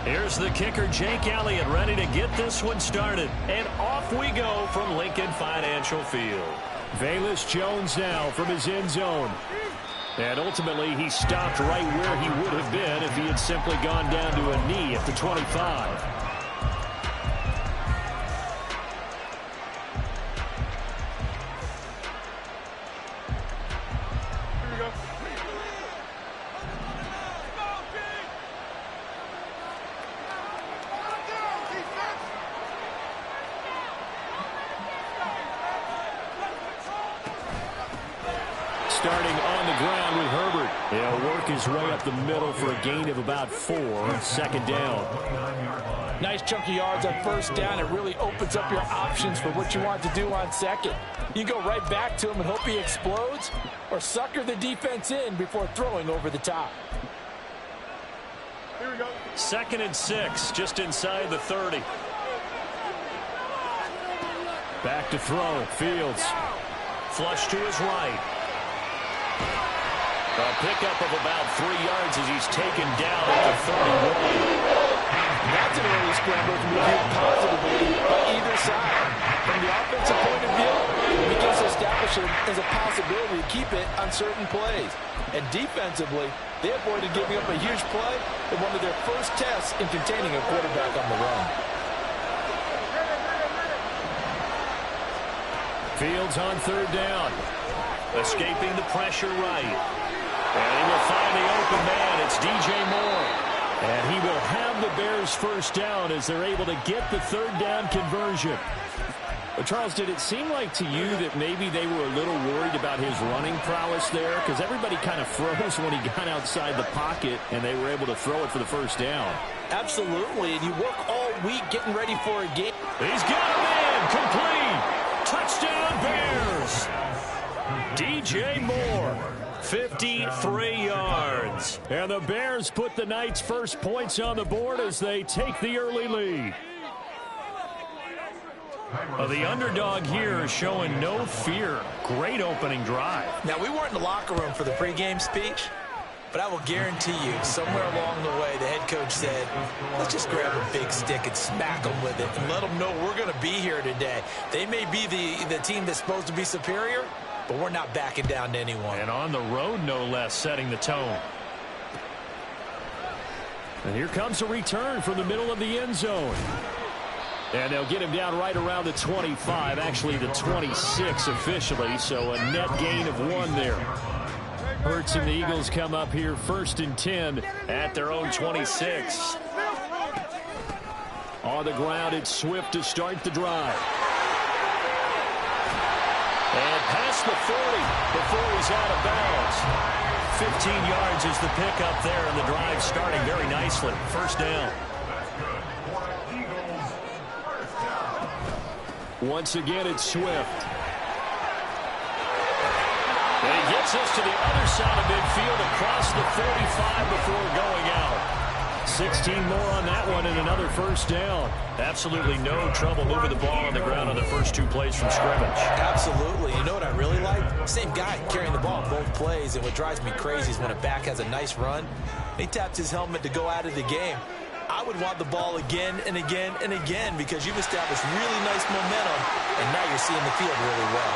Here's the kicker, Jake Elliott, ready to get this one started. And off we go from Lincoln Financial Field. Velus Jones now from his end zone. And ultimately, he stopped right where he would have been if he had simply gone down to a knee at the 25. Starting on the ground with Herbert. He'll work his way up the middle for a gain of about 4 on second down. Nice chunky yards on first down. It really opens up your options for what you want to do on second. You go right back to him and hope he explodes, or sucker the defense in before throwing over the top. Here we go. 2nd and 6, just inside the 30. Back to throw. Fields. Flush to his right. A pickup of about 3 yards as he's taken down at the 31. That's an early scramble to be viewed positively by either side. From the offensive point of view, it begins to establish it as a possibility to keep it on certain plays. And defensively, they avoided giving up a huge play in one of their first tests in containing a quarterback on the run. Fields on 3rd down. Escaping the pressure right. And he will find the open man. It's DJ Moore. And he will have the Bears first down as they're able to get the 3rd down conversion. But Charles, did it seem like to you that maybe they were a little worried about his running prowess there? Because everybody kind of froze when he got outside the pocket and they were able to throw it for the first down. Absolutely, and you work all week getting ready for a game. He's got a man, complete. Touchdown Bears. DJ Moore, 53 yards. And the Bears put the Knights' first points on the board as they take the early lead. The underdog here is showing no fear. Great opening drive. Now, we weren't in the locker room for the pregame speech, but I will guarantee you, somewhere along the way, the head coach said, let's just grab a big stick and smack them with it and let them know we're going to be here today. They may be the team that's supposed to be superior, but we're not backing down to anyone. And on the road, no less, setting the tone. And here comes a return from the middle of the end zone. And they'll get him down right around the 25, actually the 26 officially, so a net gain of 1 there. Hurts and the Eagles come up here 1st and 10 at their own 26. On the ground, it's Swift to start the drive. And past the 40 before he's out of bounds. 15 yards is the pickup there, and the drive starting very nicely. First down. Once again, it's Swift. And he gets us to the other side of midfield across the 45 before going out. 16 more on that one and another first down. Absolutely no trouble moving the ball on the ground on the first 2 plays from scrimmage. Absolutely. You know what I really like? Same guy carrying the ball both plays, and what drives me crazy is when a back has a nice run, he taps his helmet to go out of the game. I would want the ball again and again and again because you've established really nice momentum, and now you're seeing the field really well.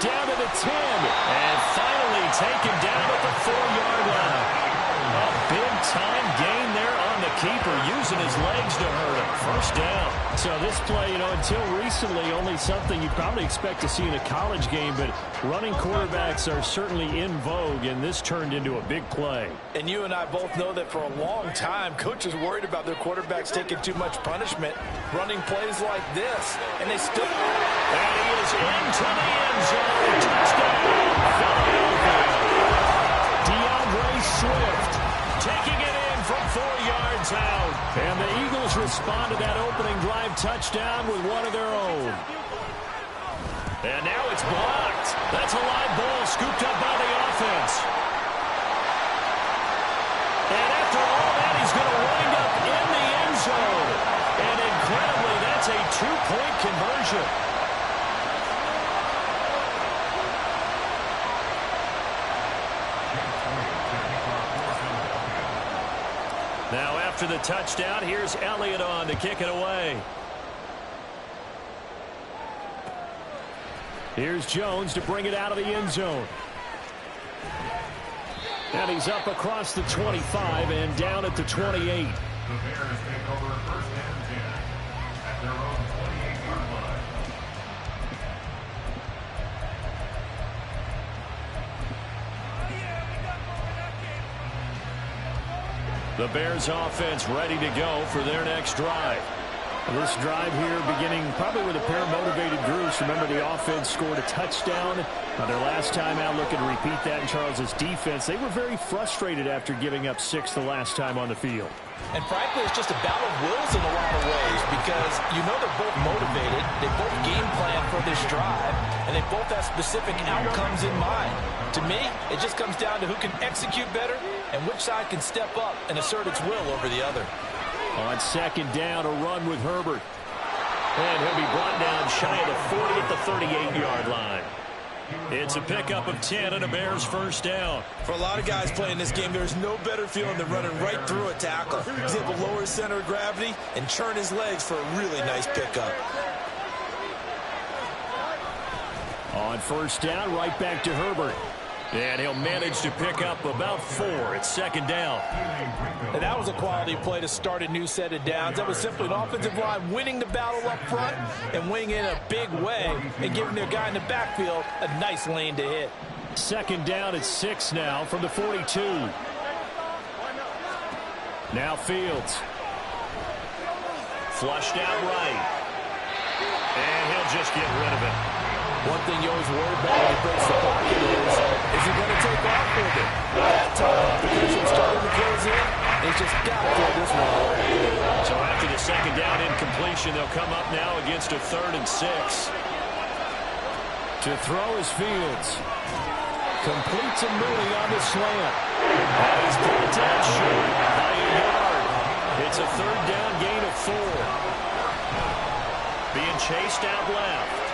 Down to the 10. And finally taken down at the 4-yard line. A big-time gain there on the keeper, using his legs to hurt him. First down. So this play, until recently, only something you probably expect to see in a college game, but running quarterbacks are certainly in vogue, and this turned into a big play. And you and I both know that for a long time, coaches worried about their quarterbacks taking too much punishment, running plays like this, and they still... And he is into the end zone. Touchdown, Philadelphia. DeAndre Swift taking it in from 4 yards out. And the Eagles respond to that opening drive touchdown with one of their own. And now it's blocked. That's a live ball scooped up by the offense. And after all that, he's going to wind up in the end zone. And incredibly, that's a 2-point conversion. Now after the touchdown, here's Elliott on to kick it away. Here's Jones to bring it out of the end zone. And he's up across the 25 and down at the 28. The Bears take over first and 10 at their own 28-yard line. The Bears offense ready to go for their next drive. This drive here beginning probably with a pair of motivated groups. Remember, the offense scored a touchdown their last time out. Looking to repeat that in Charles's defense. They were very frustrated after giving up 6 the last time on the field. And frankly, it's just a battle of wills in a lot of ways because you know they're both motivated. They both game plan for this drive, and they both have specific outcomes in mind. To me, it just comes down to who can execute better and which side can step up and assert its will over the other. On second down, a run with Herbert. And he'll be brought down shy of the 40 at the 38-yard line. It's a pickup of 10 and a Bears first down. For a lot of guys playing this game, there's no better feeling than running right through a tackle. He's able to lower his center of gravity and churn his legs for a really nice pickup. On first down, right back to Herbert. And he'll manage to pick up about 4 at second down. And that was a quality play to start a new set of downs. That was simply an offensive line winning the battle up front and winning in a big way and giving their guy in the backfield a nice lane to hit. Second down at 6 now from the 42. Now Fields. Flushed out right. And he'll just get rid of it. One thing you always worry about when he breaks the pocket is he going to take off with it? That time, the position starting to close in. He's just got to throw this one out. So after the second down incompletion, they'll come up now against a 3rd and 6. To throw is Fields. Completes a Mooney on the slant. And he's brought down short by a yard. It's a 3rd down gain of 4. Being chased out left.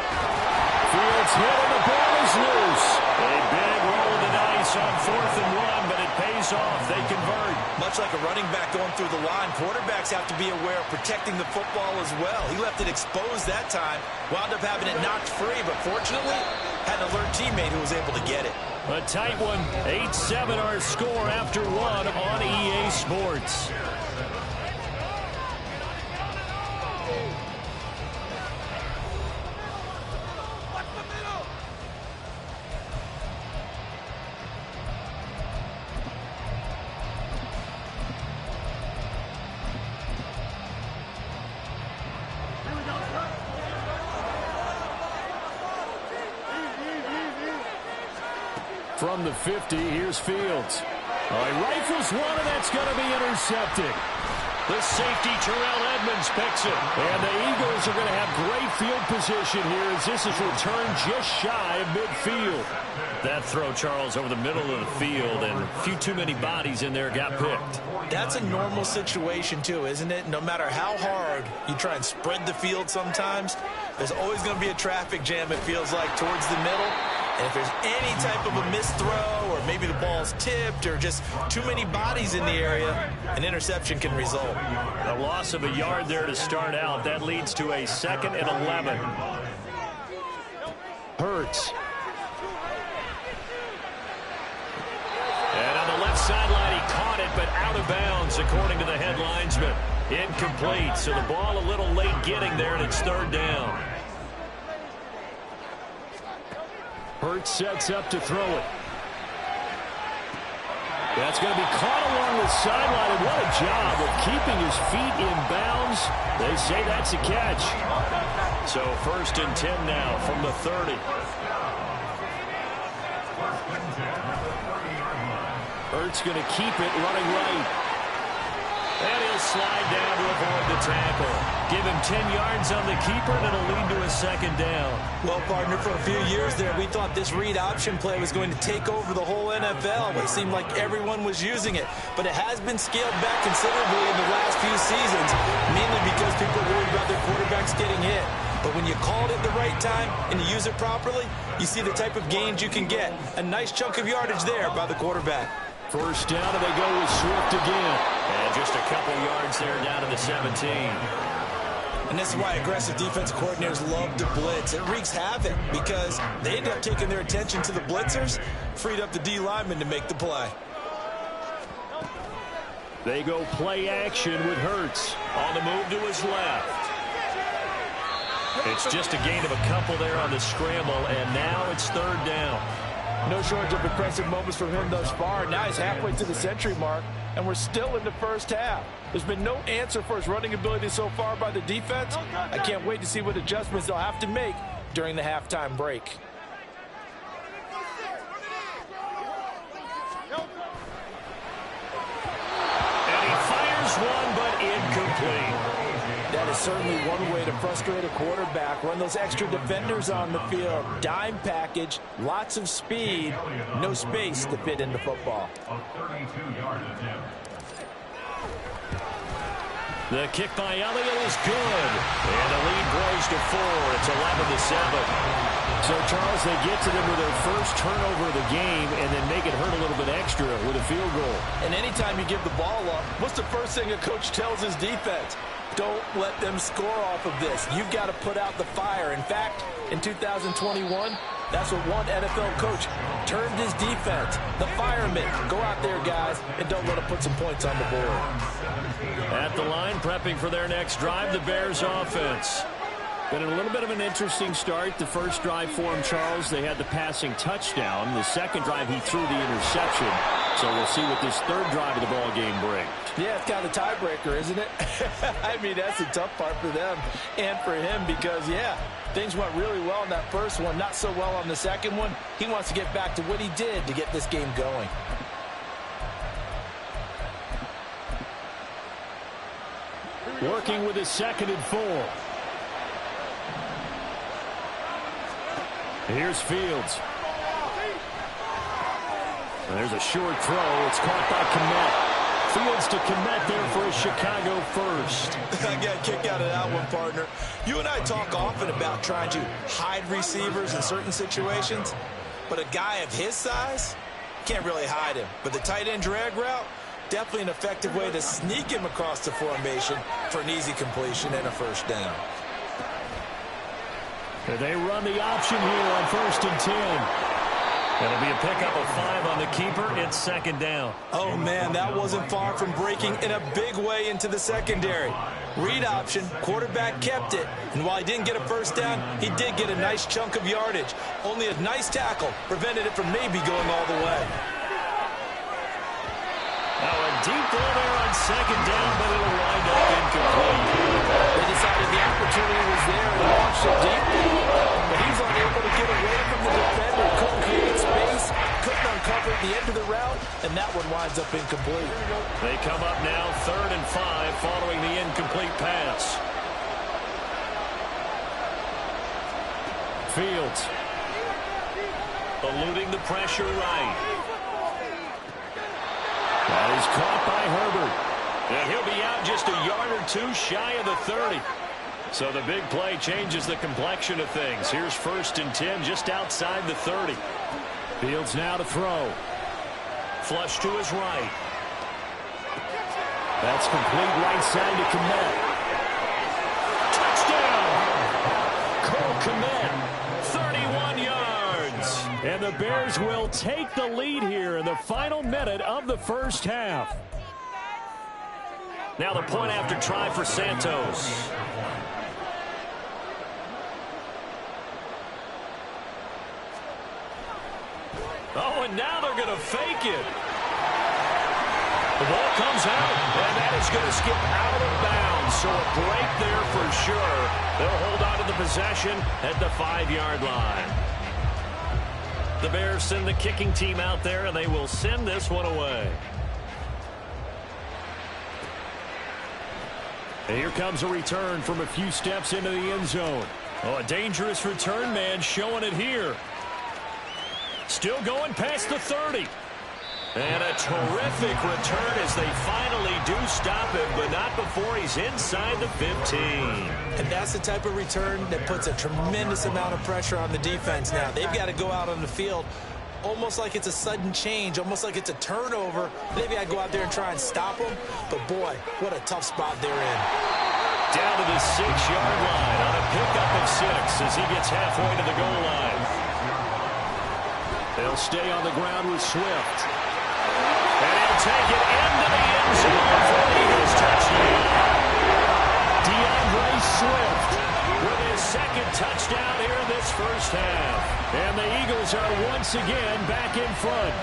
Fields hit and the ball is loose. A big roll of the dice on 4th and 1, but it pays off. They convert. Much like a running back going through the line, quarterbacks have to be aware of protecting the football as well. He left it exposed that time, wound up having it knocked free, but fortunately had an alert teammate who was able to get it. A tight one. 8-7 our score after 1 on EA Sports. From the 50, here's Fields. He rifles one, and that's going to be intercepted. The safety, Terrell Edmonds, picks it. And the Eagles are going to have great field position here as this is returned just shy of midfield. That throw, Charles, over the middle of the field, and a few too many bodies in there got picked. That's a normal situation, too, isn't it? No matter how hard you try and spread the field sometimes, there's always going to be a traffic jam, it feels like, towards the middle. And if there's any type of a missed throw or maybe the ball's tipped or just too many bodies in the area, an interception can result. A loss of a yard there to start out. That leads to a 2nd and 11. Hurts. And on the left sideline, he caught it, but out of bounds, according to the head linesman. Incomplete, so the ball a little late getting there, and it's 3rd down. Hurts sets up to throw it. That's going to be caught along the sideline, and what a job of keeping his feet in bounds. They say that's a catch. So 1st and 10 now from the 30. Hurts going to keep it running right. And he'll slide down to avoid the tackle. Give him 10 yards on the keeper, and it'll lead to a 2nd down. Well, partner, for a few years there, we thought this read option play was going to take over the whole NFL. It seemed like everyone was using it. But it has been scaled back considerably in the last few seasons, mainly because people are worried about their quarterbacks getting hit. But when you call it at the right time and you use it properly, you see the type of gains you can get. A nice chunk of yardage there by the quarterback. First down, and they go with Swift again. And just a couple yards there down to the 17. And this is why aggressive defensive coordinators love to blitz. It wreaks havoc because they end up taking their attention to the blitzers, freed up the D lineman to make the play. They go play action with Hurts. On the move to his left. It's just a gain of a couple there on the scramble, and now it's third down. No shortage of impressive moments from him thus far. Now he's halfway to the century mark, and we're still in the first half. There's been no answer for his running ability so far by the defense. I can't wait to see what adjustments they'll have to make during the halftime break. And he fires one, but incomplete. That is certainly one way to frustrate a quarterback. Run those extra defenders on the field. Dime package, lots of speed, no space to fit into football. A 32-yard attempt. The kick by Elliott is good. And the lead grows to 4. It's 11-7. So, Charles, they get to them with their first turnover of the game and then make it hurt a little bit extra with a field goal. And anytime you give the ball up, what's the first thing a coach tells his defense? Don't let them score off of this. You've got to put out the fire. In fact, in 2021, that's what one NFL coach termed his defense, the firemen. Go out there, guys, and don't let them put some points on the board. At the line, prepping for their next drive, the Bears offense. Been a little bit of an interesting start. The first drive for him, Charles, they had the passing touchdown. The second drive, he threw the interception. So we'll see what this third drive of the ball game brings. Yeah, it's kind of a tiebreaker, isn't it? I mean, that's the tough part for them and for him because, yeah, things went really well in that first one, not so well on the second one. He wants to get back to what he did to get this game going. Working with his 2nd and 4. Here's Fields. There's a short throw. It's caught by Kmet. Fields to Kmet there for a Chicago first. I got a kick out of that one, partner. You and I talk often about trying to hide receivers in certain situations, but a guy of his size can't really hide him. But the tight end drag route, definitely an effective way to sneak him across the formation for an easy completion and a first down. They run the option here on 1st and 10. It'll be a pickup of 5 on the keeper. It's 2nd down. Oh, man, that wasn't far from breaking in a big way into the secondary. Read option, quarterback kept it, and while he didn't get a first down, he did get a nice chunk of yardage. Only a nice tackle prevented it from maybe going all the way. Now a deep ball there on 2nd down, but it'll wind up incomplete. They decided the opportunity was there and launched it deep, but he's unable to get away from the defender. Couldn't create space, couldn't uncover the end of the route, and that one winds up incomplete. They come up now 3rd and 5 following the incomplete pass. Fields. Eluding the pressure right. That is caught by Herbert. And he'll be out just a yard or 2 shy of the 30. So the big play changes the complexion of things. Here's 1st and 10 just outside the 30. Fields now to throw. Flush to his right. That's complete right side to Kmet. Touchdown! Cole Kmet, 31 yards. And the Bears will take the lead here in the final minute of the first half. Now the point after try for Santos. Oh, and now they're going to fake it. The ball comes out, and that is going to skip out of bounds. So a break there for sure. They'll hold on to the possession at the 5-yard line. The Bears send the kicking team out there, and they will send this one away. And here comes a return from a few steps into the end zone. Oh, a dangerous return man showing it here. Still going past the 30. And a terrific return as they finally do stop him, but not before he's inside the 15. And that's the type of return that puts a tremendous amount of pressure on the defense now. They've got to go out on the field almost like it's a sudden change, almost like it's a turnover. Maybe I go out there and try and stop them, but boy, what a tough spot they're in. Down to the 6-yard line on a pickup of 6 as he gets halfway to the goal line. They'll stay on the ground with Swift. And he'll take it into the end zone for the Eagles touchdown. DeAndre Swift with his second touchdown here in this first half. And the Eagles are once again back in front.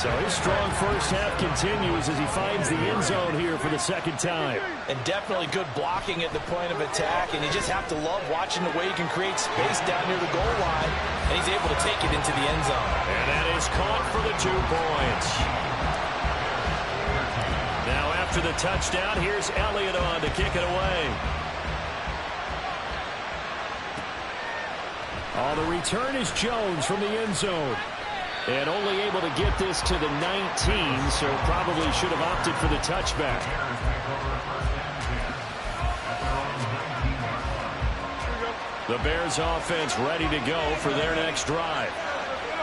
So his strong first half continues as he finds the end zone here for the second time. And definitely good blocking at the point of attack. And you just have to love watching the way he can create space down near the goal line. And he's able to take it into the end zone. And that is caught for the 2 points. Now after the touchdown, here's Elliott on to kick it away. The return is Jones from the end zone. And only able to get this to the 19, so probably should have opted for the touchback. The Bears offense ready to go for their next drive.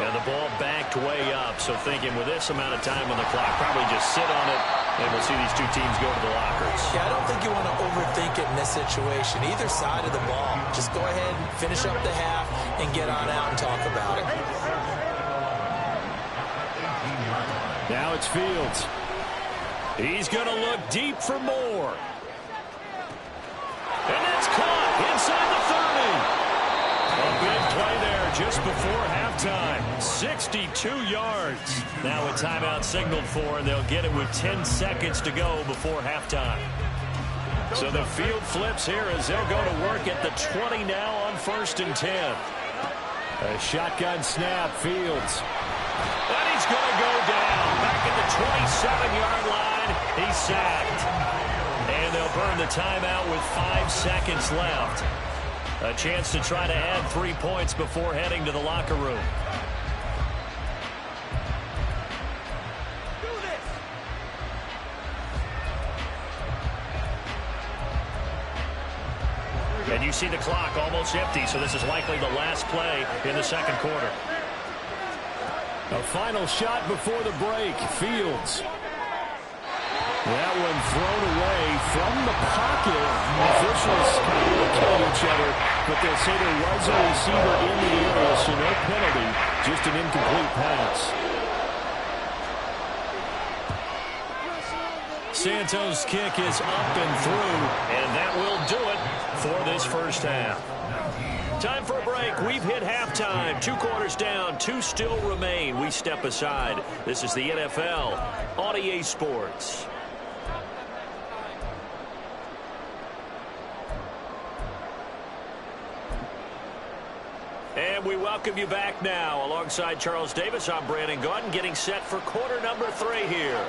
And the ball backed way up, so thinking with this amount of time on the clock, probably just sit on it, and we'll see these 2 teams go to the lockers. Yeah, I don't think you want to overthink it in this situation. Either side of the ball. Just go ahead and finish up the half and get on out and talk about it. Now it's Fields. He's going to look deep for more. And that's caught inside the 30. A big play there just before halftime. 62 yards. Now a timeout signaled for, and they'll get it with 10 seconds to go before halftime. So the field flips here as they'll go to work at the 20 now on 1st and 10. A shotgun snap, Fields. And he's going to go down. Back at the 27-yard line. He's sacked. And they'll burn the timeout with 5 seconds left. A chance to try to add 3 points before heading to the locker room. And you see the clock almost empty, so this is likely the last play in the second quarter. A final shot before the break. Fields. That one thrown away from the pocket. Officials kind of looking at each other, but they'll say there was a receiver in the area, so no penalty, just an incomplete pass. Santos' kick is up and through, and that will do it for this first half. Time for a break. We've hit halftime. 2 quarters down. 2 still remain. We step aside. This is the NFL on EA Sports. And we welcome you back now. Alongside Charles Davis, I'm Brandon Gaudin, getting set for quarter number 3 here.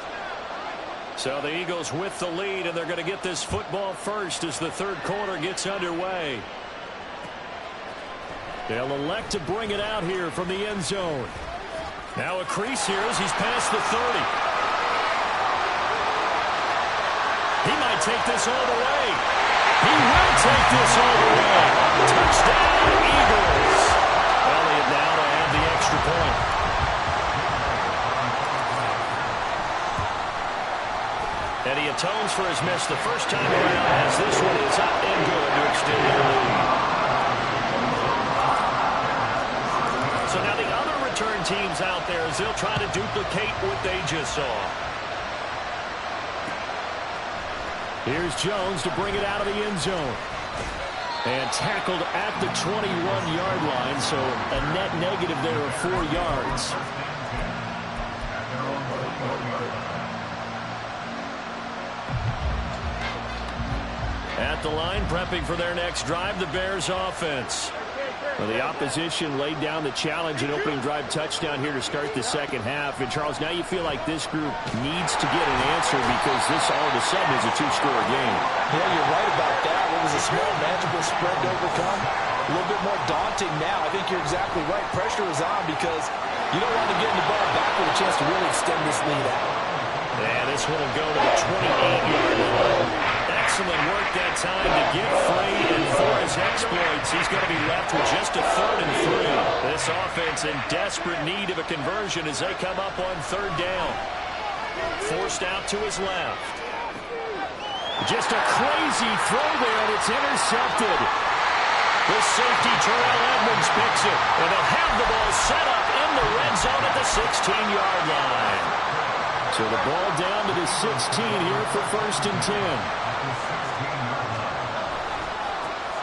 So the Eagles with the lead, and they're going to get this football first as the third quarter gets underway. They'll elect to bring it out here from the end zone. Now a crease here as he's past the 30. He might take this all the way. He will take this all the way. Touchdown, Eagles. Elliott now to add the extra point. And he atones for his miss the first time around as this one is up and good to extend their lead. So now the other return teams out there as they'll try to duplicate what they just saw. Here's Jones to bring it out of the end zone. And tackled at the 21-yard line, so a net negative there of 4 yards. At the line, prepping for their next drive, the Bears offense. Well, the opposition laid down the challenge and opening drive touchdown here to start the second half. And, Charles, now you feel like this group needs to get an answer because this all of a sudden is a 2-score game. Yeah, you're right about that. It was a small, manageable spread to overcome. A little bit more daunting now. I think you're exactly right. Pressure is on because you don't want to get the ball back with a chance to really extend this lead out. And this one will go to the 28-yard line. excellent work that time to get free, and for his exploits, he's going to be left with just a 3rd and 3. This offense in desperate need of a conversion as they come up on 3rd down. Forced out to his left. Just a crazy throw there, and it's intercepted. The safety, Terrell Edmunds, picks it, and they'll have the ball set up in the red zone at the 16-yard line. So the ball down to the 16 here for 1st and 10.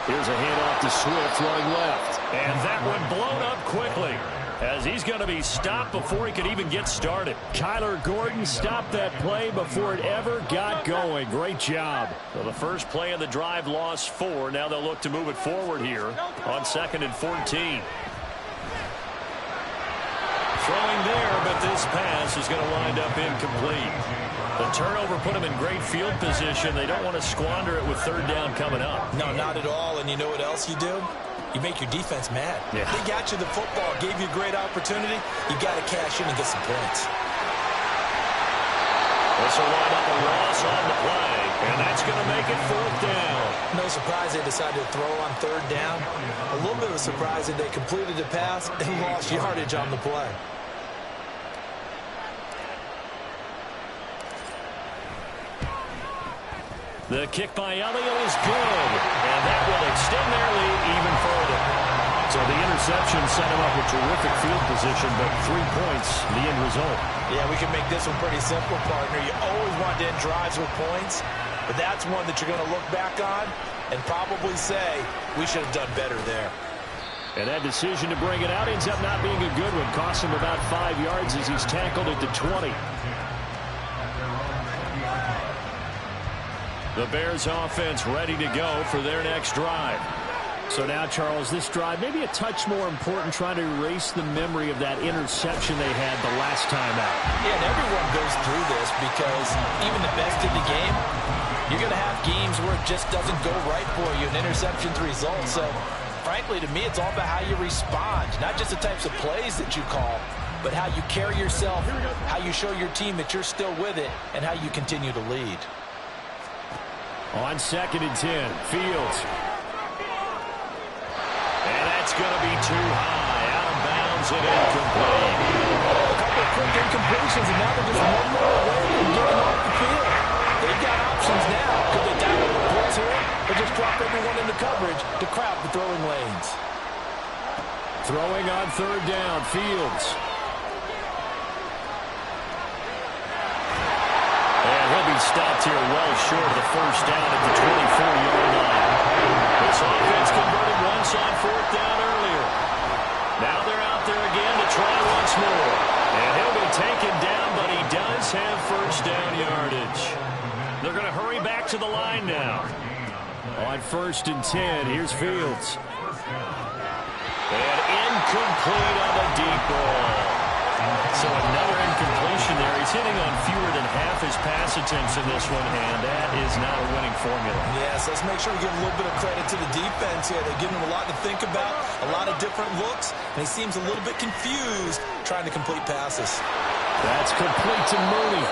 Here's a handoff to Swift running left. And that one blown up quickly as he's going to be stopped before he could even get started. Kyler Gordon stopped that play before it ever got going. Great job. So the first play of the drive lost 4. Now they'll look to move it forward here on 2nd and 14. Throwing there, but this pass is going to wind up incomplete. The turnover put them in great field position. They don't want to squander it with 3rd down coming up. No, not at all. And you know what else you do? You make your defense mad. Yeah. They got you the football, gave you a great opportunity. You got to cash in and get some points. This will wind up a loss on the play, and that's going to make it 4th down. No surprise they decided to throw on 3rd down. A little bit of a surprise that they completed the pass and lost yardage on the play. The kick by Elliott is good, and that will extend their lead even further. So the interception set him up with terrific field position, but 3 points, the end result. Yeah, we can make this one pretty simple, partner. You always want to end drives with points, but that's one that you're going to look back on and probably say, we should have done better there. And that decision to bring it out ends up not being a good one. Costs him about 5 yards as he's tackled at the 20. The Bears offense ready to go for their next drive. So now, Charles, this drive maybe a touch more important, trying to erase the memory of that interception they had the last time out. Yeah, and everyone goes through this because even the best in the game, you're going to have games where it just doesn't go right for you. An interception's the result. So, frankly, to me, it's all about how you respond, not just the types of plays that you call, but how you carry yourself, how you show your team that you're still with it, and how you continue to lead. On 2nd and 10, Fields. And that's going to be too high. Out of bounds and incomplete. A couple of quick incompletions, and now they're just one more away from getting off the field. They've got options now. Could they dial up the blitz here or just drop everyone into coverage to crowd the throwing lanes? Throwing on 3rd down, Fields. And he'll be stopped here well short of the 1st down at the 24-yard line. This offense converted once on 4th down earlier. Now they're out there again to try once more. And he'll be taken down, but he does have 1st down yardage. They're going to hurry back to the line now. On 1st and 10, here's Fields. And incomplete on the deep ball. So another incompletion there. He's hitting on fewer than half his pass attempts in this one, and that is not a winning formula. Yes, let's make sure we give a little bit of credit to the defense here. They're giving him a lot to think about, a lot of different looks, and he seems a little bit confused trying to complete passes. That's complete to Mooney.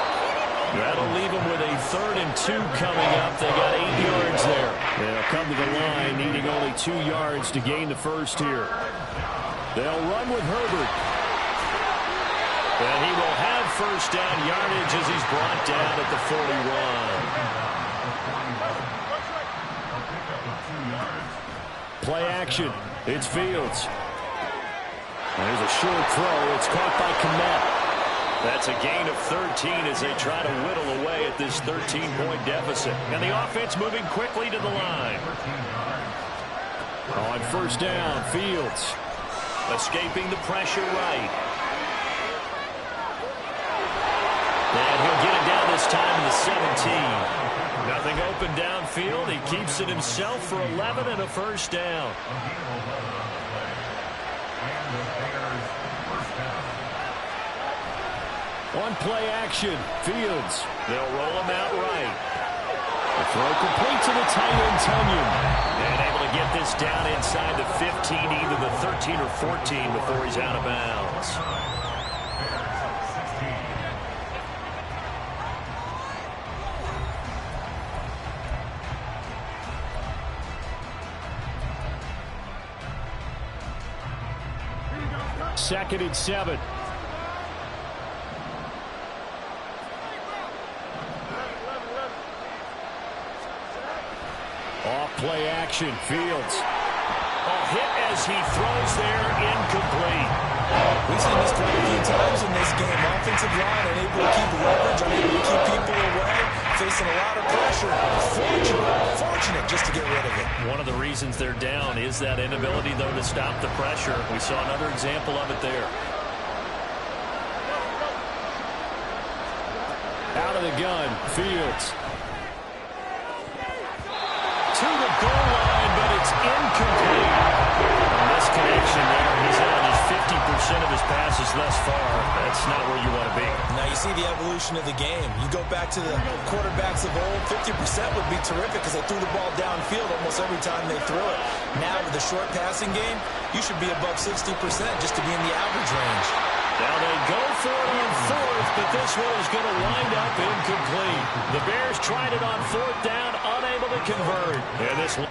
That'll leave him with a 3rd and 2 coming up. They got 8 yards there. They'll come to the line, needing only 2 yards to gain the first here. They'll run with Herbert. And he will have 1st down yardage as he's brought down at the 41. Play action. It's Fields. There's a short throw. It's caught by Kmet. That's a gain of 13 as they try to whittle away at this 13-point deficit. And the offense moving quickly to the line. On 1st down, Fields. Escaping the pressure right. And he'll get it down this time to the 17. Nothing open downfield. He keeps it himself for 11 and a 1st down. On play action, Fields. They'll roll him out right. The throw complete to the tight end, Tunyon. And able to get this down inside the 15, either the 13 or 14 before he's out of bounds. 2nd and 7. Off play action, Fields. Hit as he throws there, incomplete. We've seen this quite a few times in this game. Offensive line unable to keep leverage, unable to keep people away, facing a lot of pressure. Fortunate just to get rid of it. One of the reasons they're down is that inability, though, to stop the pressure. We saw another example of it there. Out of the gun, Fields. To the goal line, but it's incomplete. And this connection there, he's on just 50% of his passes thus far. That's not where you want to be. Now you see the evolution of the game. You go back to the quarterbacks of old, 50% would be terrific because they threw the ball downfield almost every time they threw it. Now with the short passing game, you should be above 60% just to be in the average range. Now they go for it on 4th, but this one is going to wind up incomplete. The Bears tried it on 4th down, unable to convert. And this one.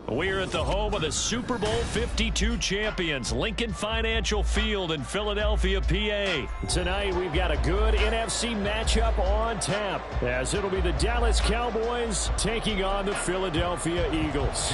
We're at the home of the Super Bowl 52 champions, Lincoln Financial Field in Philadelphia, PA. Tonight, we've got a good NFC matchup on tap, as it'll be the Dallas Cowboys taking on the Philadelphia Eagles.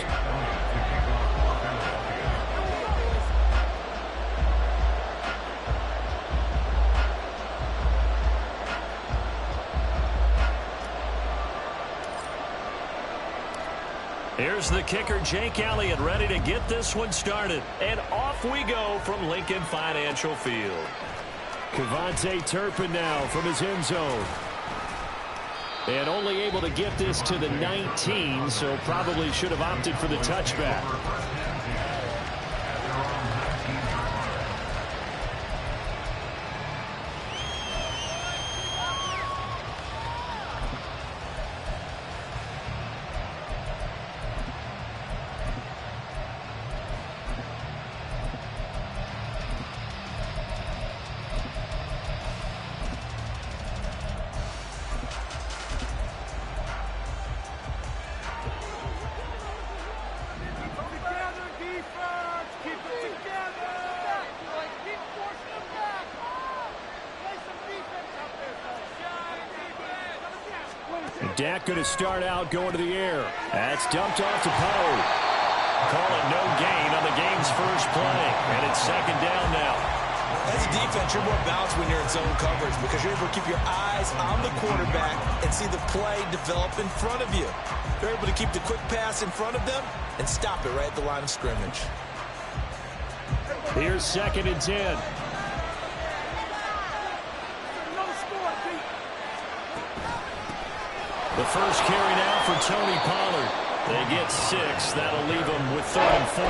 Here's the kicker, Jake Elliott, ready to get this one started. And off we go from Lincoln Financial Field. KaVontae Turpin now from his end zone. And only able to get this to the 19, so probably should have opted for the touchback. Dak going to start out going to the air. That's dumped off to Poe. Call it no gain on the game's first play. And it's 2nd down now. As a defense, you're more balanced when you're in zone coverage because you're able to keep your eyes on the quarterback and see the play develop in front of you. You're able to keep the quick pass in front of them and stop it right at the line of scrimmage. Here's 2nd and 10. The first carry now for Tony Pollard. They get 6. That'll leave them with 3rd and 4.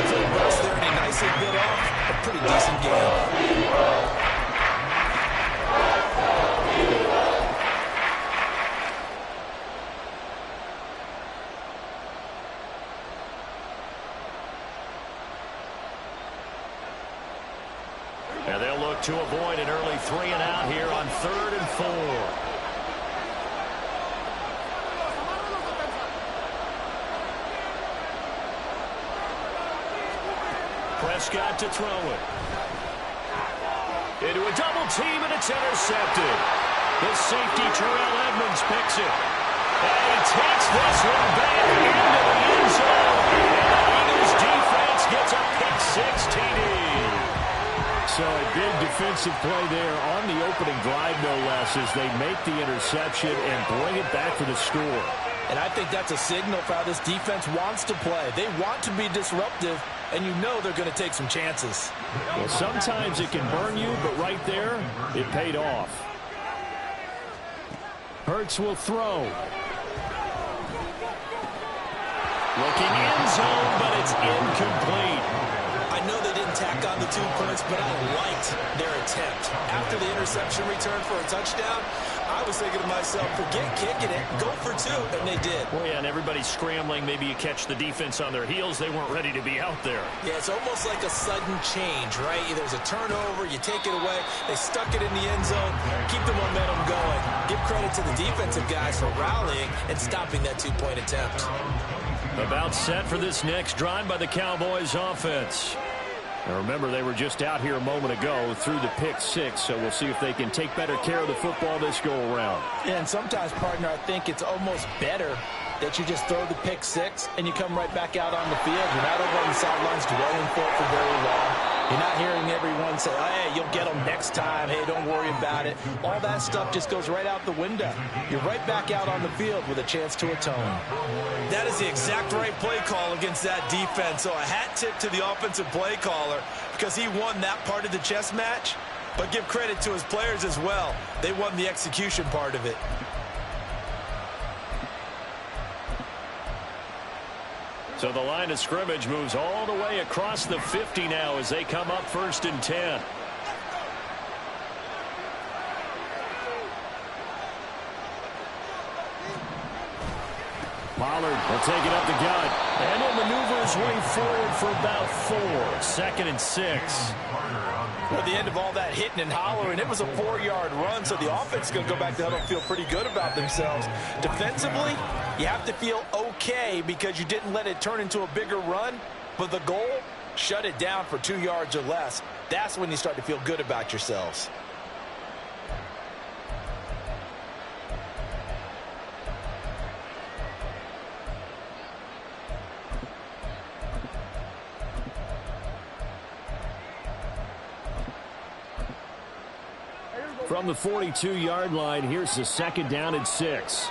Phil Brooks there, and he nicely bit off a pretty decent game. to avoid an early 3-and-out here on 3rd and 4. Prescott to throw it. Into a double team, and it's intercepted. The safety, Terrell Edmonds, picks it. And he takes this one back into the end zone. And the Eagles defense gets a pick-6 TD. So a big defensive play there on the opening drive, no less, as they make the interception and bring it back for the score. And I think that's a signal for how this defense wants to play. They want to be disruptive, and you know they're going to take some chances. Well, sometimes it can burn you, but right there, it paid off. Hurts will throw. Looking end zone, but it's incomplete. I know they didn't tack on the 2 points, but I liked their attempt. After the interception return for a touchdown, I was thinking to myself, forget kicking it, go for 2, and they did. Well, yeah, and everybody's scrambling. Maybe you catch the defense on their heels. They weren't ready to be out there. Yeah, it's almost like a sudden change, right? There's a turnover, you take it away, they stuck it in the end zone, keep the momentum going. Give credit to the defensive guys for rallying and stopping that 2-point attempt. About set for this next drive by the Cowboys offense. Now remember, they were just out here a moment ago through the pick-6, so we'll see if they can take better care of the football this go-around. And sometimes, partner, I think it's almost better that you just throw the pick-6 and you come right back out on the field. You're not over on the sidelines dwelling for it for very long. You're not hearing everyone say, hey, you'll get them next time. Hey, don't worry about it. All that stuff just goes right out the window. You're right back out on the field with a chance to atone. That is the exact right play call against that defense. So a hat tip to the offensive play caller because he won that part of the chess match. But give credit to his players as well. They won the execution part of it. So the line of scrimmage moves all the way across the 50 now as they come up 1st and 10. Pollard will take it up the gut. And he'll maneuver his way forward for about 4. 2nd and 6. At the end of all that hitting and hollering, it was a 4-yard run, so the offense is going to go back to huddle and feel pretty good about themselves. Defensively, you have to feel okay because you didn't let it turn into a bigger run, but the goal, shut it down for 2 yards or less. That's when you start to feel good about yourselves. From the 42-yard line, here's the 2nd down and 6.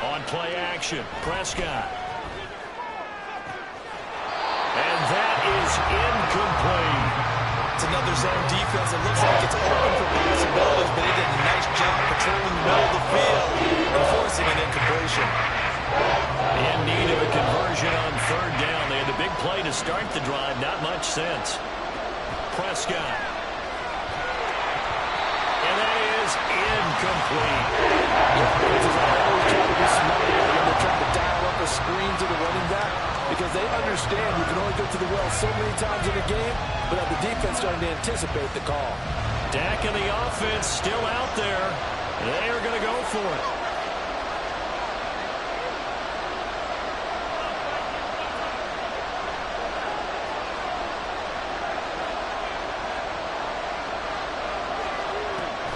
On play action, Prescott. And that is incomplete. It's another zone defense. It looks like it's open for possibilities, but he did a nice job patrolling the middle of the field and forcing an incompletion. In need of a conversion on 3rd down. They had the big play to start the drive. Not much sense. Prescott. And that is incomplete. This is always trying to be smart when they're trying to dial up a screen to the running back because they understand you can only get to the well so many times in a game, but the defense starting to anticipate the call. Dak and the offense still out there. They are going to go for it.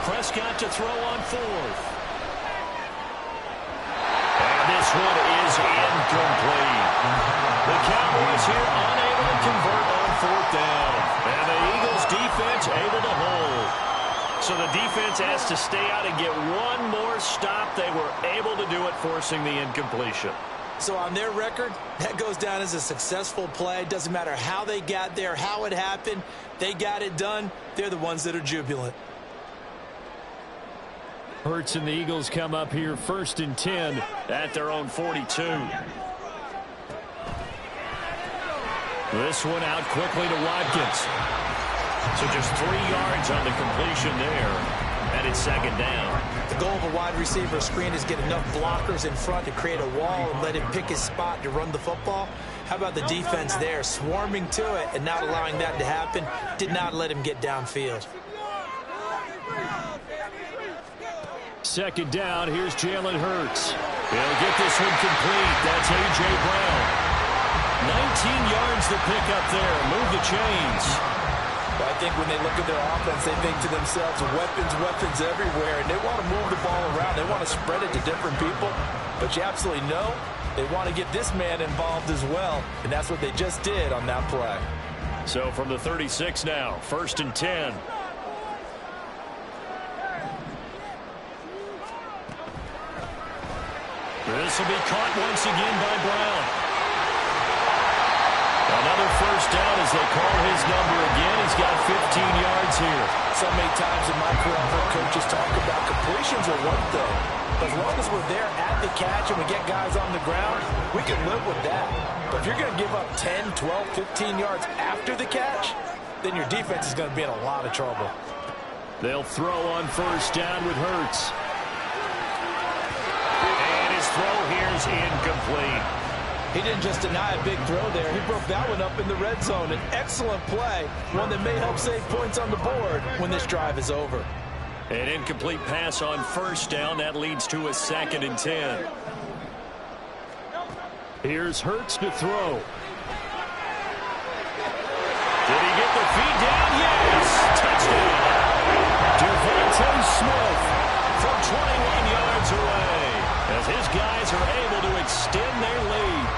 Prescott to throw on 4th. And this one is incomplete. The Cowboys here unable to convert on 4th down. And the Eagles defense able to hold. So the defense has to stay out and get one more stop. They were able to do it, forcing the incompletion. So on their record, that goes down as a successful play. Doesn't matter how they got there, how it happened. They got it done. They're the ones that are jubilant. Hurts and the Eagles come up here 1st and 10 at their own 42. This one out quickly to Watkins. So just 3 yards on the completion there. And it's second down. The goal of a wide receiver screen is get enough blockers in front to create a wall and let him pick his spot to run the football. How about the defense there, swarming to it and not allowing that to happen? Did not let him get downfield. Second down, here's Jalen Hurts. He'll get this one complete. That's A.J. Brown. 19 yards to pick up there. Move the chains. Well, I think when they look at their offense, they think to themselves, weapons everywhere, and they want to move the ball around. They want to spread it to different people, but you absolutely know they want to get this man involved as well, and that's what they just did on that play. So from the 36 now, 1st and 10. This will be caught once again by Brown. Another first down as they call his number again. He's got 15 yards here. So many times in my career, I've heard coaches talk about completions are one thing. But as long as we're there at the catch and we get guys on the ground, we can live with that. But if you're going to give up 10, 12, 15 yards after the catch, then your defense is going to be in a lot of trouble. They'll throw on first down with Hurts. And his throw here's incomplete. He didn't just deny a big throw there. He broke that one up in the red zone. An excellent play, one that may help save points on the board when this drive is over. An incomplete pass on first down. That leads to a 2nd and 10. Here's Hurts to throw. Did he get the feed down? Yes! Touchdown! Devontae Smith from 21 yards away as his guys are able to extend their lead.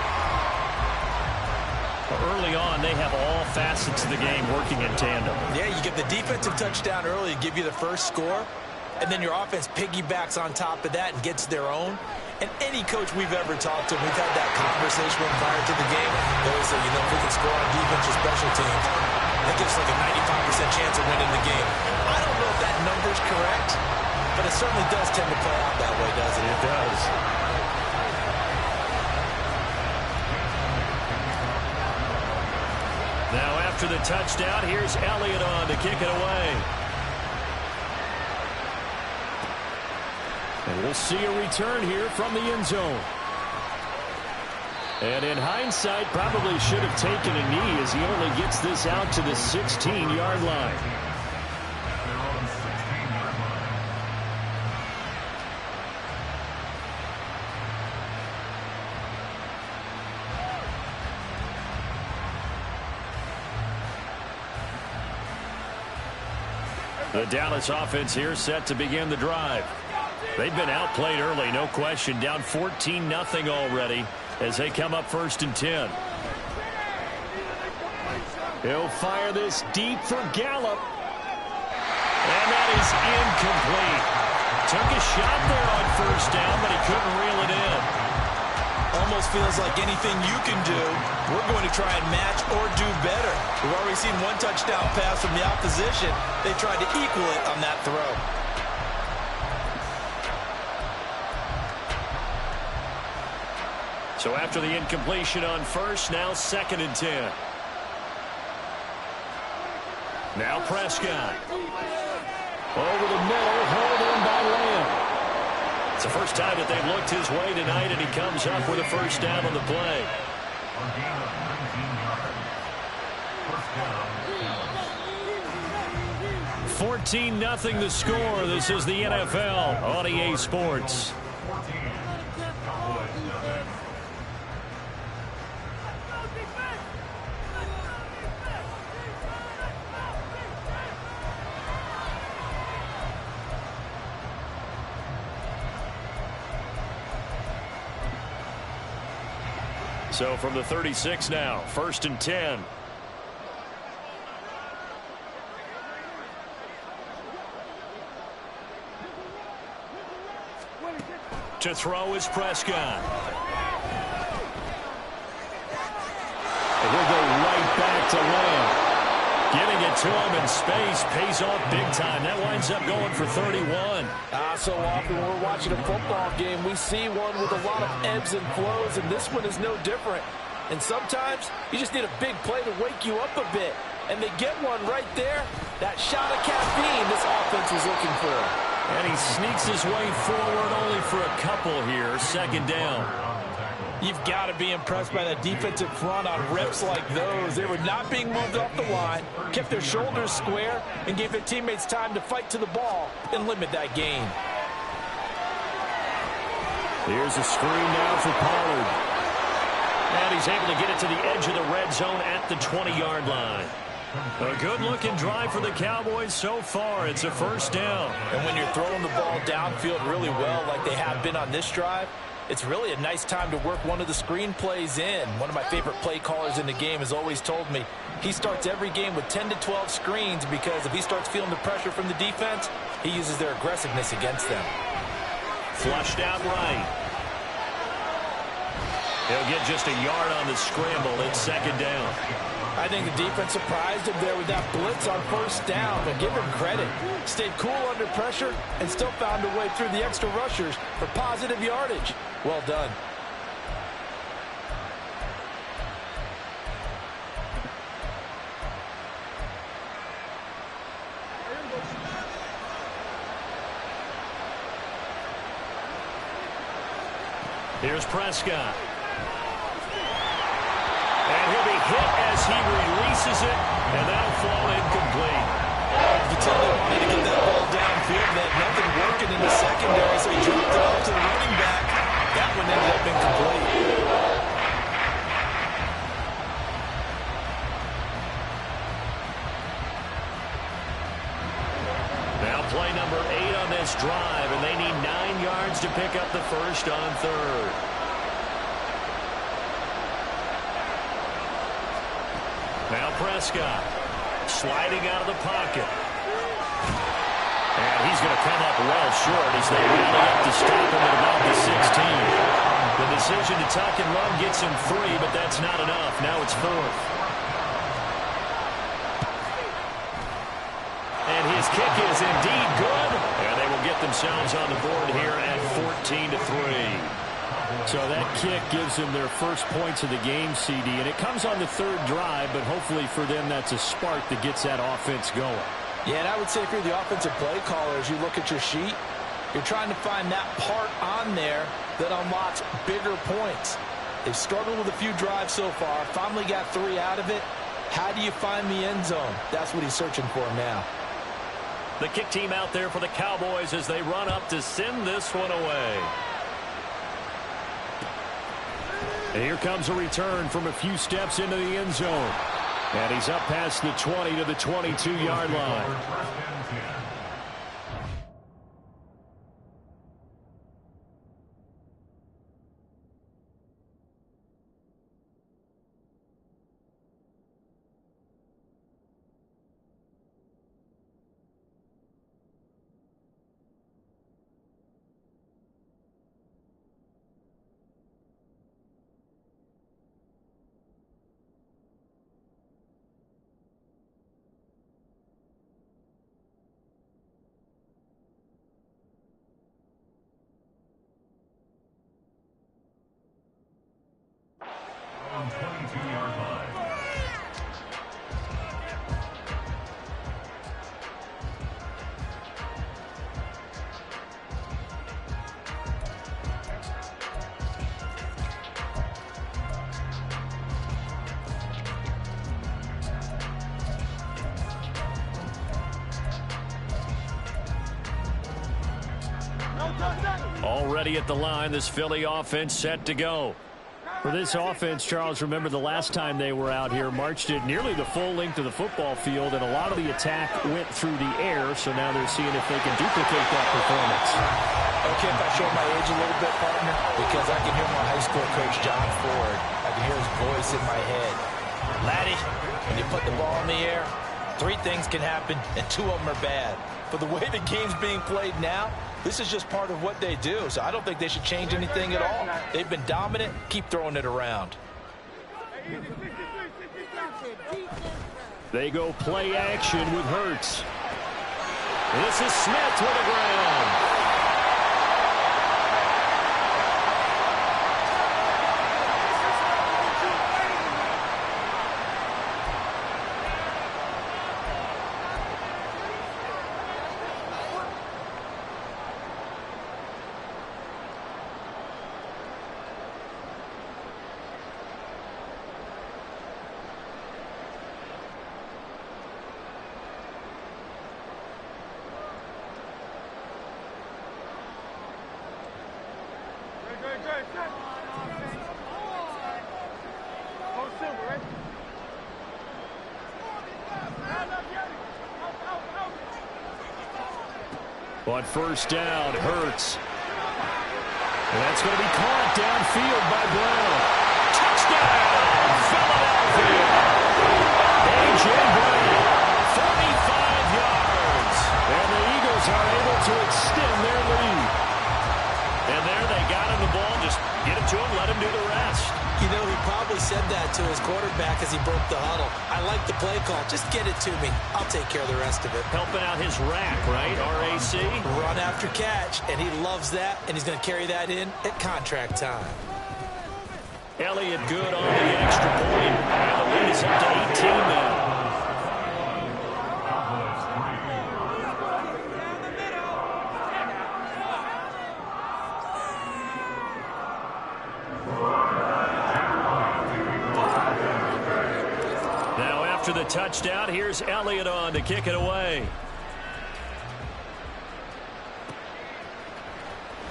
Early on, they have all facets of the game working in tandem. Yeah, you get the defensive touchdown early to give you the first score, and then your offense piggybacks on top of that and gets their own. And any coach we've ever talked to, we've had that conversation prior to the game. They always say, if we can score on defense or special teams, that gives like a 95% chance of winning the game. I don't know if that number's correct, but it certainly does tend to play out that way, doesn't it? It does. Now after the touchdown, here's Elliott on to kick it away. And we'll see a return here from the end zone. And in hindsight, probably should have taken a knee as he only gets this out to the 16-yard line. The Dallas offense here set to begin the drive. They've been outplayed early, no question. Down 14-0 already as they come up 1st and 10. He'll fire this deep for Gallup. And that is incomplete. Took a shot there on first down, but he couldn't reel it in. Almost feels like anything you can do, we're going to try and match or do better. We've already seen one touchdown pass from the opposition. They tried to equal it on that throw. So after the incompletion on first, now 2nd and 10. Now Prescott. Over the middle, held in by Lamb. It's the first time that they've looked his way tonight, and he comes up with a first down on the play. 14-0 the score. This is the NFL on EA Sports. So from the 36 now, 1st and 10. To throw is Prescott. And we'll go right back to Lamb. Giving it to him in space pays off big time. That winds up going for 31. So often when we're watching a football game, we see one with a lot of ebbs and flows, and this one is no different. And sometimes you just need a big play to wake you up a bit. And they get one right there. That shot of caffeine this offense was looking for. And he sneaks his way forward only for a couple here. Second down. You've got to be impressed by that defensive front on reps like those. They were not being moved off the line, kept their shoulders square, and gave their teammates time to fight to the ball and limit that gain. Here's a screen now for Pollard. And he's able to get it to the edge of the red zone at the 20-yard line. A good-looking drive for the Cowboys so far. It's a first down. And when you're throwing the ball downfield really well like they have been on this drive, it's really a nice time to work one of the screen plays in. One of my favorite play callers in the game has always told me he starts every game with 10 to 12 screens because if he starts feeling the pressure from the defense, he uses their aggressiveness against them. Flushed out right. He'll get just a yard on the scramble. It's second down. I think the defense surprised him there with that blitz on first down, but give him credit. Stayed cool under pressure and still found a way through the extra rushers for positive yardage. Well done. Here's Prescott. And he'll be hit as he releases it, and that'll fall incomplete. You can tell they wanted to get that ball downfield. They had nothing working in the secondary, so he dropped it off to the running back. That one ended up incomplete. Now play number 8 on this drive, and they need 9 yards to pick up the first on third. Now Prescott sliding out of the pocket. And he's going to come up well short as they rally up to stop him at about the 16. The decision to tuck and run gets him 3, but that's not enough. Now it's 4th. And his kick is indeed good. And they will get themselves on the board here at 14-3. So that kick gives them their first points of the game, CD. And it comes on the third drive, but hopefully for them that's a spark that gets that offense going. Yeah, and I would say if you're the offensive play caller, as you look at your sheet, you're trying to find that part on there that unlocks bigger points. They've struggled with a few drives so far, finally got 3 out of it. How do you find the end zone? That's what he's searching for now. The kick team out there for the Cowboys as they run up to send this one away. And here comes a return from a few steps into the end zone. And he's up past the 20 to the 22-yard line. On 22-yard line. Already at the line, this Philly offense set to go. For this offense, Charles, remember the last time they were out here, marched it nearly the full length of the football field, and a lot of the attack went through the air, so now they're seeing if they can duplicate that performance. Okay, if I show my age a little bit, partner, because I can hear my high school coach, John Ford. I can hear his voice in my head. Laddie, when you put the ball in the air, 3 things can happen, and 2 of them are bad. For the way the game's being played now, this is just part of what they do, so I don't think they should change anything at all. They've been dominant. Keep throwing it around. They go play action with Hurts. This is Smith with the ground. On first down, Hurts. And that's going to be caught downfield by Brown. Touchdown, Philadelphia. A.J. Brown, 45 yards. And the Eagles are able to extend their lead. And there they got him the ball. Just get it to him, let him do the rest. You know, he probably said that to his quarterback as he broke the huddle. I like the play call. Just get it to me. I'll take care of the rest of it. Helping out his rack, right? RAC. Run after catch, and he loves that, and he's going to carry that in at contract time. Elliott good on the extra point. And the lead is up to 18 now. After the touchdown, here's Elliott on to kick it away.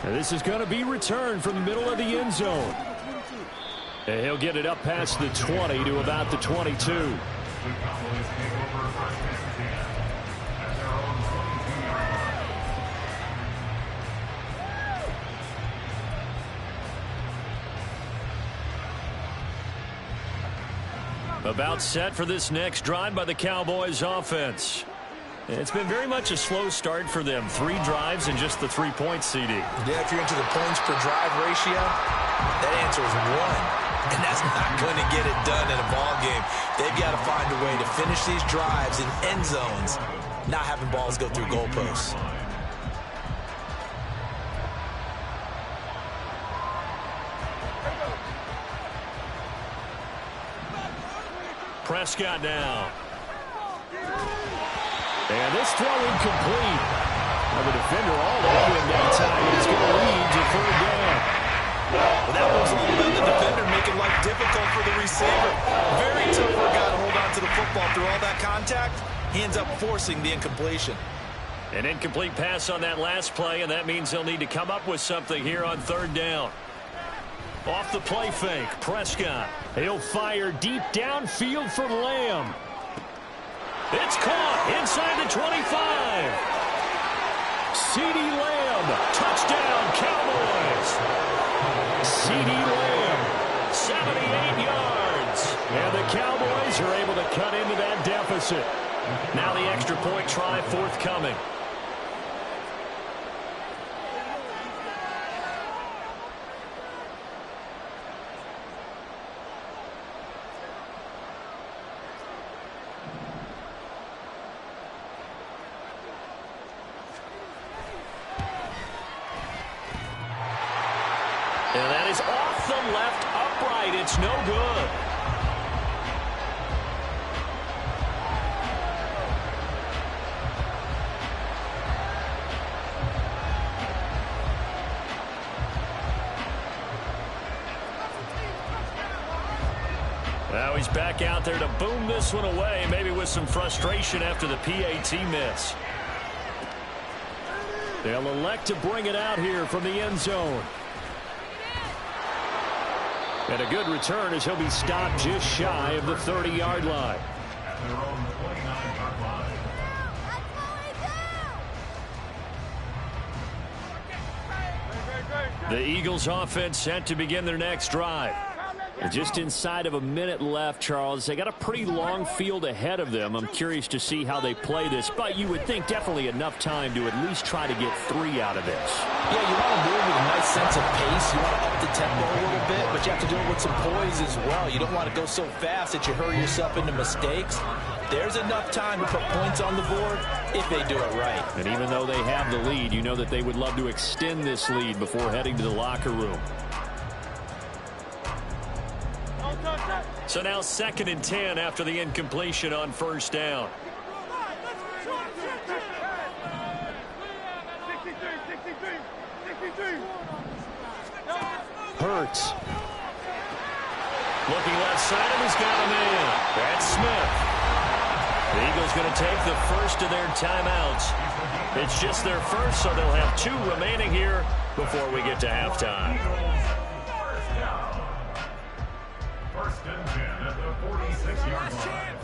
And this is going to be returned from the middle of the end zone. And he'll get it up past the 20 to about the 22. About set for this next drive by the Cowboys offense. It's been very much a slow start for them. 3 drives and just the 3 points, CD. Yeah, if you're into the points per drive ratio, that answer is 1. And that's not going to get it done in a ball game. They've got to find a way to finish these drives in end zones, not having balls go through goalposts. Prescott now. And this throw incomplete. The defender all over him that time. It's going to lead to 3rd down. Well, that was all about the defender making life difficult for the receiver. Very tough for a guy to hold on to the football through all that contact. He ends up forcing the incompletion. An incomplete pass on that last play, and that means they'll need to come up with something here on 3rd down. Off the play fake, Prescott. He'll fire deep downfield for Lamb. It's caught inside the 25. CeeDee Lamb, touchdown Cowboys. CeeDee Lamb, 78 yards. And the Cowboys are able to cut into that deficit. Now the extra point try forthcoming. And that is off the left upright. It's no good. Now he's back out there to boom this one away, maybe with some frustration after the PAT miss. They'll elect to bring it out here from the end zone. And a good return as he'll be stopped just shy of the 30-yard line. The Eagles offense set to begin their next drive. And just inside of a minute left, Charles. They got a pretty long field ahead of them. I'm curious to see how they play this, but you would think definitely enough time to at least try to get 3 out of this. Yeah, you want to move with a nice sense of pace. You want to up the tempo a little bit, but you have to do it with some poise as well. You don't want to go so fast that you hurry yourself into mistakes. There's enough time to put points on the board if they do it right. And even though they have the lead, you know that they would love to extend this lead before heading to the locker room. So now 2nd and 10 after the incompletion on first down. Hurts. Looking left side of his got a man. That's Smith. The Eagles going to take the first of their timeouts. It's just their first, so they'll have 2 remaining here before we get to halftime. First and 10 at the 46-yard line.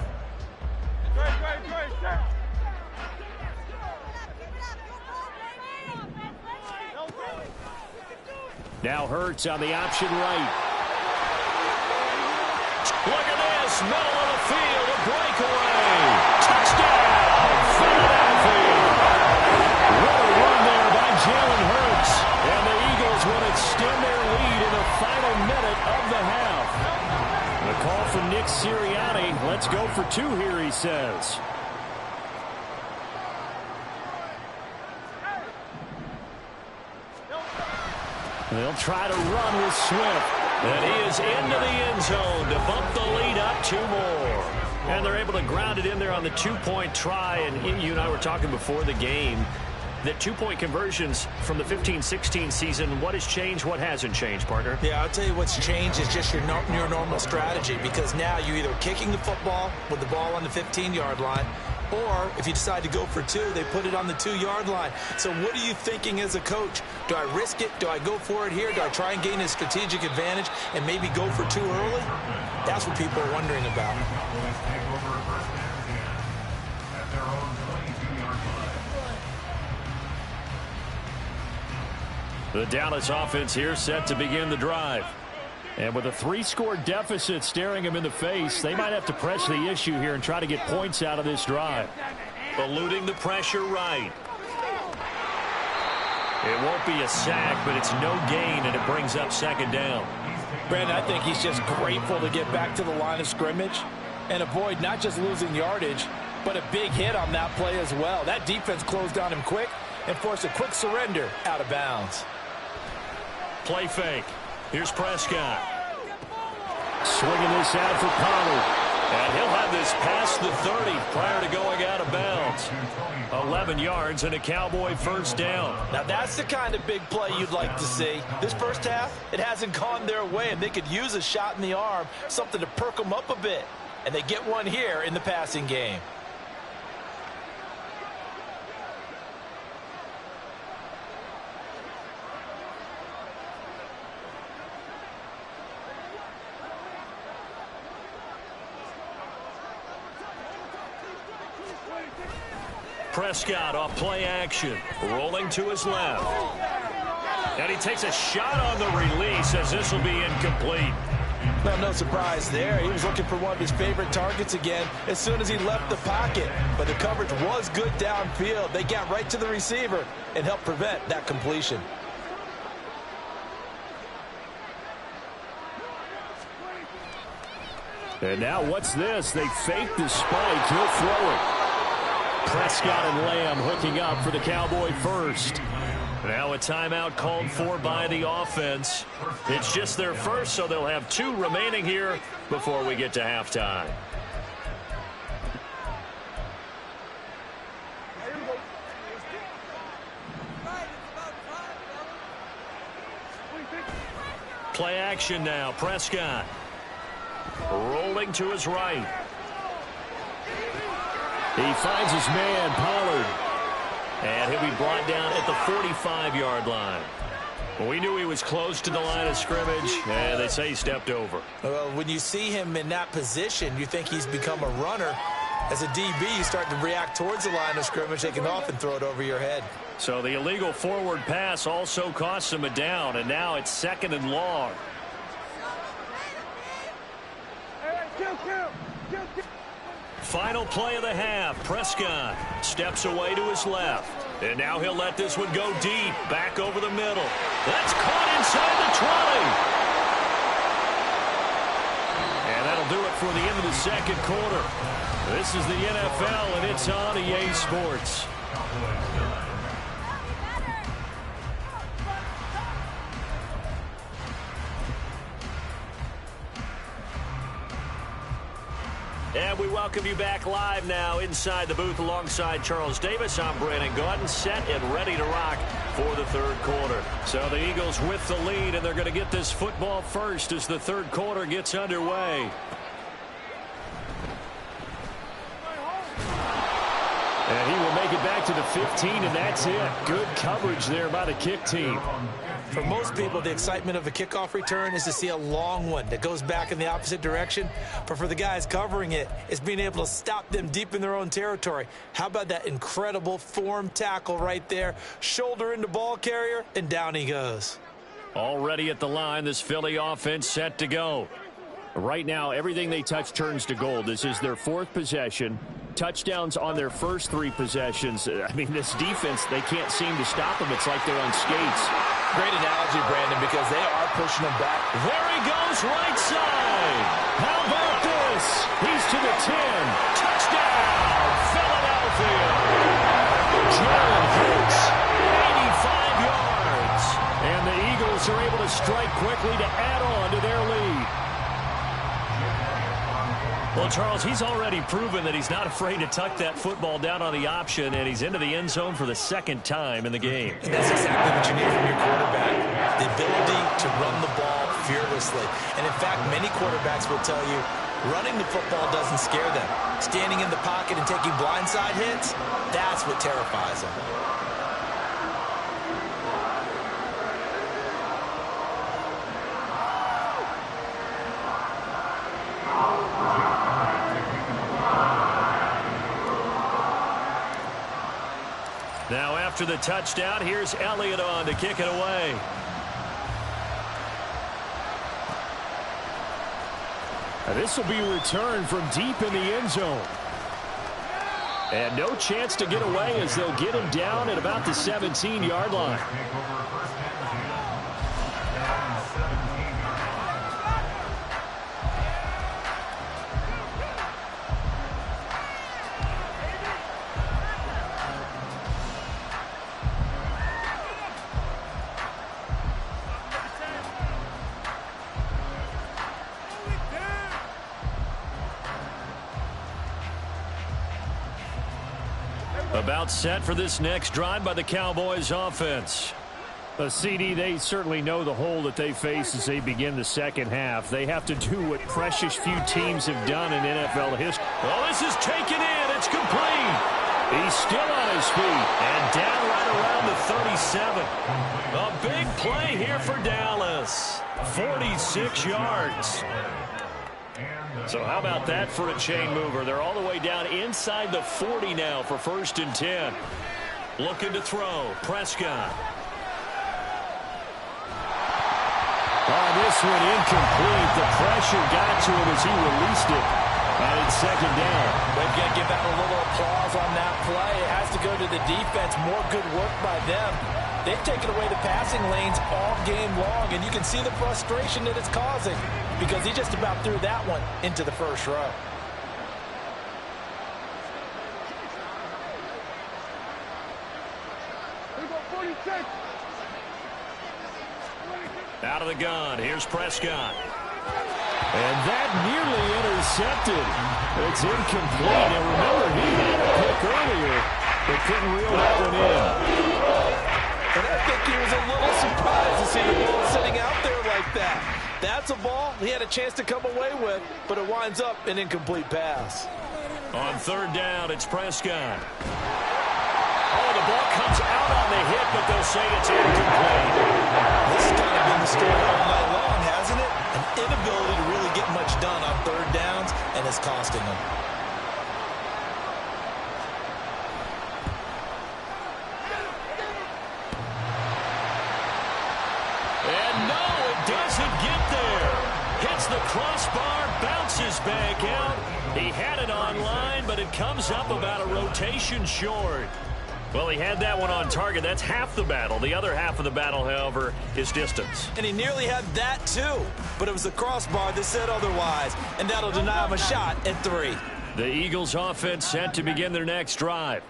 Now Hurts on the option right. Look at this, middle of the field, a breakaway. Touchdown, Philadelphia. What a run there by Jalen Hurts. And the Eagles will extend their lead in the final minute of the half. A call from Nick Sirianni. Let's go for 2 here, he says. They'll try to run with Swift. And he is into the end zone to bump the lead up 2 more. And they're able to ground it in there on the 2-point try. And you and I were talking before the game that 2-point conversions from the 15-16 season, what has changed, what hasn't changed, partner? Yeah, I'll tell you what's changed is just your normal strategy, because now you're either kicking the football with the ball on the 15-yard line, or if you decide to go for 2, they put it on the 2-yard line. So what are you thinking as a coach? Do I risk it? Do I go for it here? Do I try and gain a strategic advantage and maybe go for 2 early? That's what people are wondering about. Cowboys take over first and 10 at their own 22-yard line. The Dallas offense here set to begin the drive. And with a 3-score deficit staring them in the face, they might have to press the issue here and try to get points out of this drive. Eluding the pressure right. It won't be a sack, but it's no gain, and it brings up 2nd down. Brandon, I think he's just grateful to get back to the line of scrimmage and avoid not just losing yardage, but a big hit on that play as well. That defense closed on him quick and forced a quick surrender out of bounds. Play fake. Here's Prescott. Swinging this out for Pollard. And he'll have this past the 30 prior to going out of bounds. 11 yards and a Cowboy first down. Now that's the kind of big play you'd like to see. This first half, it hasn't gone their way, and they could use a shot in the arm, something to perk them up a bit. And they get one here in the passing game. Prescott off play action, rolling to his left. And he takes a shot on the release as this will be incomplete. Well, no surprise there. He was looking for one of his favorite targets again as soon as he left the pocket. But the coverage was good downfield. They got right to the receiver and helped prevent that completion. And now what's this? They fake the spike. He'll throw it. Prescott and Lamb hooking up for the Cowboy first. Now a timeout called for by the offense. It's just their first, so they'll have 2 remaining here before we get to halftime. Play action now. Prescott rolling to his right. He finds his man, Pollard. And he'll be brought down at the 45-yard line. We knew he was close to the line of scrimmage, and they say he stepped over. Well, when you see him in that position, you think he's become a runner. As a DB, you start to react towards the line of scrimmage. They can often throw it over your head. So the illegal forward pass also costs him a down, and now it's 2nd and long. Final play of the half. Prescott steps away to his left. And now he'll let this one go deep, back over the middle. That's caught inside the 20. And that'll do it for the end of the 2nd quarter. This is the NFL, and it's on EA Sports. And we welcome you back live now inside the booth alongside Charles Davis. I'm Brandon Gaudin, set and ready to rock for the 3rd quarter. So the Eagles with the lead, and they're going to get this football first as the 3rd quarter gets underway. take it back to the 15, and that's it. Good coverage there by the kick team. For most people, the excitement of a kickoff return is to see a long one that goes back in the opposite direction. But for the guys covering it, it's being able to stop them deep in their own territory. How about that incredible form tackle right there? Shoulder into ball carrier, and down he goes. Already at the line, this Philly offense set to go. Right now, everything they touch turns to gold. This is their 4th possession. Touchdowns on their first 3 possessions. I mean, this defense, they can't seem to stop them. It's like they're on skates. Great analogy, Brandon, because they are pushing them back. There he goes, right side. How about this? He's to the 10. Touchdown, Philadelphia. Jalen Hurts, 85 yards. And the Eagles are able to strike quickly to add on to their lead. Well, Charles, he's already proven that he's not afraid to tuck that football down on the option, and he's into the end zone for the 2nd time in the game. And that's exactly what you need from your quarterback, the ability to run the ball fearlessly. And, in fact, many quarterbacks will tell you running the football doesn't scare them. Standing in the pocket and taking blindside hits, that's what terrifies them. Now after the touchdown, here's Elliott on to kick it away. This will be returned from deep in the end zone. And no chance to get away as they'll get him down at about the 17-yard line. About set for this next drive by the Cowboys offense. CD, they certainly know the hole that they face as they begin the second half. They have to do what precious few teams have done in NFL history. Well, this is taken in. It's complete. He's still on his feet and down right around the 37. A big play here for Dallas. 46 yards. So how about that for a chain mover? They're all the way down inside the 40 now for 1st and 10. Looking to throw. Prescott. Oh, this one incomplete. The pressure got to him as he released it. And it's 2nd down. They've got to give out a little applause on that play. It has to go to the defense. More good work by them. They've taken away the passing lanes all game long, and you can see the frustration that it's causing because he just about threw that one into the first row. Out of the gun. Here's Prescott. And that nearly intercepted. It's incomplete. Now remember, he had a pick earlier, but couldn't reel that one in. And I think he was a little surprised to see the ball sitting out there like that. That's a ball he had a chance to come away with, but it winds up an incomplete pass. On 3rd down, it's Prescott. Oh, the ball comes out on the hit, but they'll say it's incomplete. This has kind of been the story all night long, hasn't it? An inability to really get much done on 3rd downs, and it's costing them. Doesn't get there. Hits the crossbar, bounces back out. He had it online, but it comes up about a rotation short. Well, he had that one on target. That's half the battle. The other half of the battle, however, is distance. And he nearly had that, too. But it was the crossbar that said otherwise, and that'll deny him a shot at 3. The Eagles offense set to begin their next drive.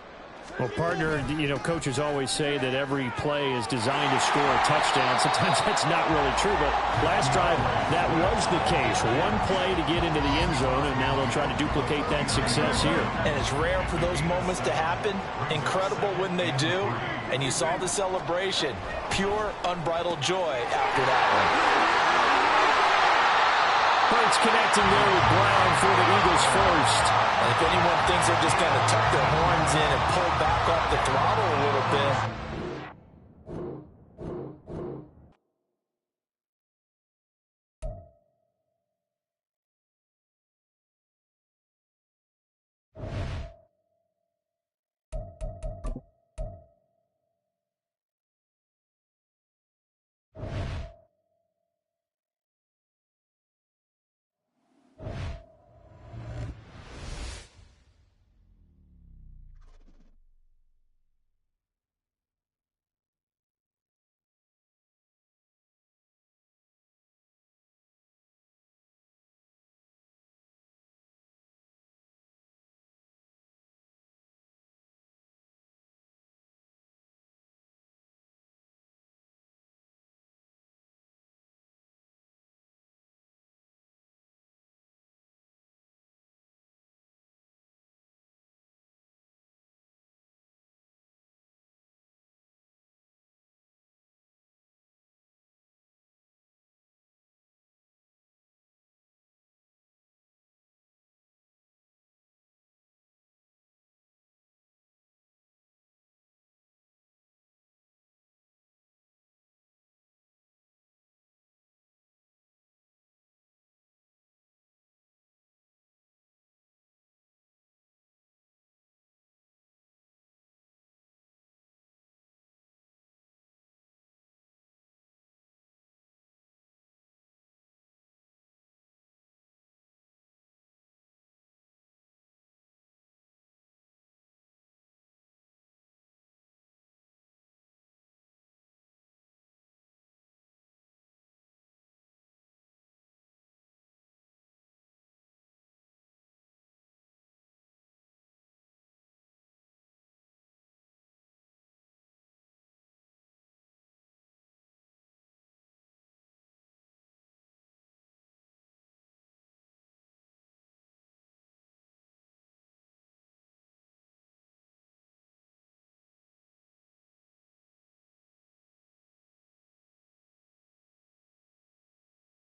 Well, partner, coaches always say that every play is designed to score a touchdown. Sometimes that's not really true, but last drive, that was the case. One play to get into the end zone, and now they'll try to duplicate that success here. And it's rare for those moments to happen. Incredible when they do. And you saw the celebration. Pure, unbridled joy after that one. Hurts connecting there with Brown for the Eagles first. And if anyone thinks they're just going to tuck their horns in and pull back off the throttle a little bit,